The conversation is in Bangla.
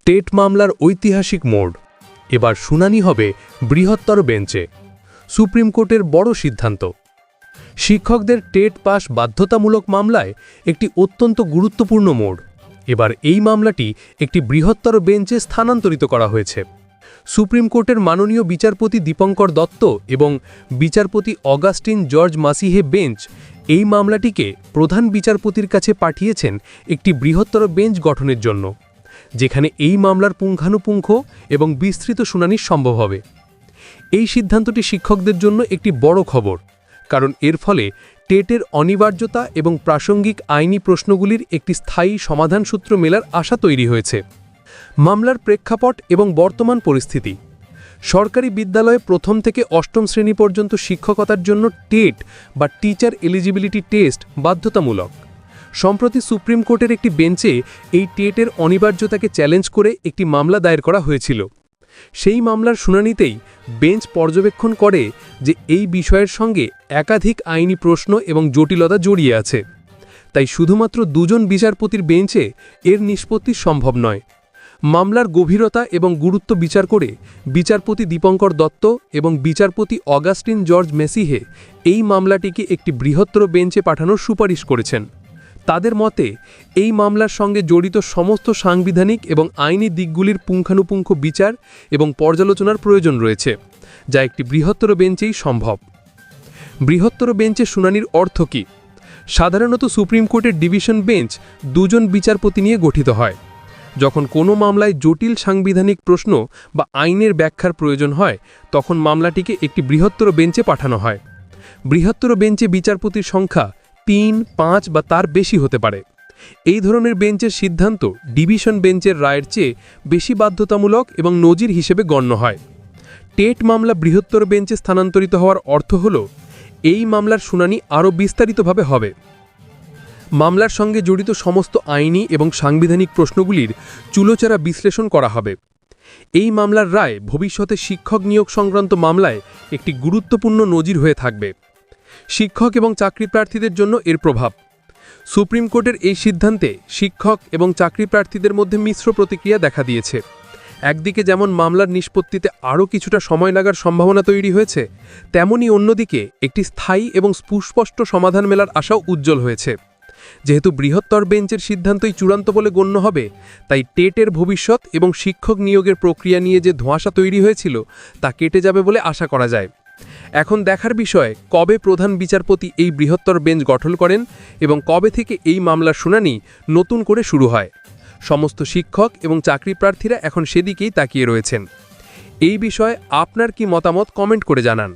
টেট মামলার ঐতিহাসিক মোড়। এবার শুনানি হবে বৃহত্তর বেঞ্চে। সুপ্রিম কোর্টের বড় সিদ্ধান্ত। শিক্ষকদের টেট পাস বাধ্যতামূলক মামলায় একটি অত্যন্ত গুরুত্বপূর্ণ মোড়। এবার এই মামলাটি একটি বৃহত্তর বেঞ্চে স্থানান্তরিত করা হয়েছে। সুপ্রিম কোর্টের মাননীয় বিচারপতি দীপঙ্কর দত্ত এবং বিচারপতি অগাস্টিন জর্জ মাসিহে বেঞ্চ এই মামলাটিকে প্রধান বিচারপতির কাছে পাঠিয়েছেন একটি বৃহত্তর বেঞ্চ গঠনের জন্য, যেখানে এই মামলার পুঙ্খানুপুঙ্খ এবং বিস্তৃত শুনানি সম্ভব হবে। এই সিদ্ধান্তটি শিক্ষকদের জন্য একটি বড় খবর, কারণ এর ফলে টেটের অনিবার্যতা এবং প্রাসঙ্গিক আইনি প্রশ্নগুলির একটি স্থায়ী সমাধান সূত্র মেলার আশা তৈরি হয়েছে। মামলার প্রেক্ষাপট এবং বর্তমান পরিস্থিতি। সরকারি বিদ্যালয়ে প্রথম থেকে অষ্টম শ্রেণী পর্যন্ত শিক্ষকতার জন্য টেট বা টিচার এলিজিবিলিটি টেস্ট বাধ্যতামূলক। সম্প্রতি সুপ্রিম কোর্টের একটি বেঞ্চে এই টেটের অনিবার্যতাকে চ্যালেঞ্জ করে একটি মামলা দায়ের করা হয়েছিল। সেই মামলার শুনানিতেই বেঞ্চ পর্যবেক্ষণ করে যে এই বিষয়ের সঙ্গে একাধিক আইনি প্রশ্ন এবং জটিলতা জড়িয়ে আছে, তাই শুধুমাত্র দুজন বিচারপতির বেঞ্চে এর নিষ্পত্তি সম্ভব নয়। মামলার গভীরতা এবং গুরুত্ব বিচার করে বিচারপতি দীপঙ্কর দত্ত এবং বিচারপতি অগাস্টিন জর্জ মেসিহে এই মামলাটিকে একটি বৃহত্তর বেঞ্চে পাঠানোর সুপারিশ করেছেন। তাদের মতে এই মামলার সঙ্গে জড়িত সমস্ত সাংবিধানিক এবং আইনি দিকগুলির পুঙ্খানুপুঙ্খ বিচার এবং পর্যালোচনার প্রয়োজন রয়েছে, যা একটি বৃহত্তর বেঞ্চেই সম্ভব। বৃহত্তর বেঞ্চে শুনানির অর্থ কী? সাধারণত সুপ্রিম কোর্টের ডিভিশন বেঞ্চ দুজন বিচারপতি নিয়ে গঠিত হয়। যখন কোনো মামলায় জটিল সাংবিধানিক প্রশ্ন বা আইনের ব্যাখ্যার প্রয়োজন হয়, তখন মামলাটিকে একটি বৃহত্তর বেঞ্চে পাঠানো হয়। বৃহত্তর বেঞ্চে বিচারপতির সংখ্যা ৩, ৫ বা তার বেশি হতে পারে। এই ধরনের বেঞ্চের সিদ্ধান্ত ডিভিশন বেঞ্চের রায়ের চেয়ে বেশি বাধ্যতামূলক এবং নজির হিসেবে গণ্য হয়। টেট মামলা বৃহত্তর বেঞ্চে স্থানান্তরিত হওয়ার অর্থ হল এই মামলার শুনানি আরও বিস্তারিতভাবে হবে। মামলার সঙ্গে জড়িত সমস্ত আইনি এবং সাংবিধানিক প্রশ্নগুলির চুলোচেরা বিশ্লেষণ করা হবে। এই মামলার রায় ভবিষ্যতে শিক্ষক নিয়োগ সংক্রান্ত মামলায় একটি গুরুত্বপূর্ণ নজির হয়ে থাকবে। শিক্ষক এবং চাকরি প্রার্থীদের জন্য এর প্রভাব। সুপ্রিম কোর্টের এই সিদ্ধান্তে শিক্ষক এবং চাকরি প্রার্থীদের মধ্যে মিশ্র প্রতিক্রিয়া দেখা দিয়েছে। একদিকে যেমন মামলার নিষ্পত্তিতে আরও কিছুটা সময় লাগার সম্ভাবনা তৈরি হয়েছে, তেমনি অন্যদিকে একটি স্থায়ী এবং সুস্পষ্ট সমাধান মেলার আশাও উজ্জ্বল হয়েছে। যেহেতু বৃহত্তর বেঞ্চের সিদ্ধান্তই চূড়ান্ত বলে গণ্য হবে, তাই টেটের ভবিষ্যৎ এবং শিক্ষক নিয়োগের প্রক্রিয়া নিয়ে যে ধোঁয়াশা তৈরি হয়েছিল তা কেটে যাবে বলে আশা করা যায়। এখন দেখার বিষয় কবে প্রধান বিচারপতি এই বৃহত্তর বেঞ্চ গঠন করেন এবং কবে থেকে এই মামলার শুনানি নতুন করে শুরু হয়। সমস্ত শিক্ষক এবং চাকরি প্রার্থীরা এখন সেদিকেই তাকিয়ে রয়েছেন। এই বিষয়ে আপনার কি মতামত কমেন্ট করে জানান।